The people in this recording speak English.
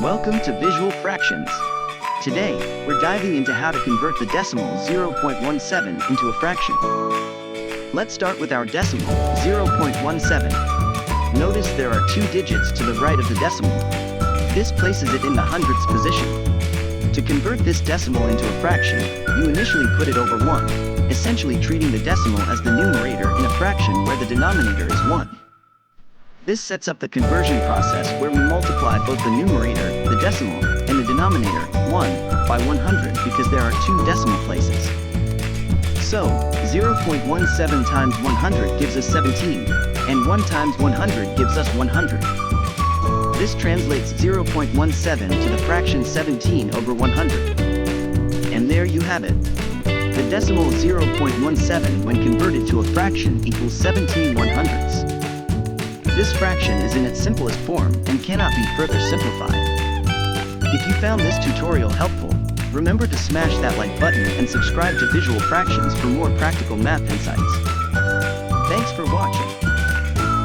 Welcome to Visual Fractions. Today, we're diving into how to convert the decimal 0.17 into a fraction. Let's start with our decimal, 0.17. Notice there are two digits to the right of the decimal. This places it in the hundredths position. To convert this decimal into a fraction, you initially put it over 1, essentially treating the decimal as the numerator in a fraction where the denominator is 1. This sets up the conversion process where we multiply both the numerator, the decimal, and the denominator, 1, by 100 because there are two decimal places. So, 0.17 times 100 gives us 17, and 1 times 100 gives us 100. This translates 0.17 to the fraction 17 over 100. And there you have it. The decimal 0.17 when converted to a fraction equals 17 100ths. This fraction is in its simplest form and cannot be further simplified. If you found this tutorial helpful, remember to smash that like button and subscribe to Visual Fractions for more practical math insights. Thanks for watching.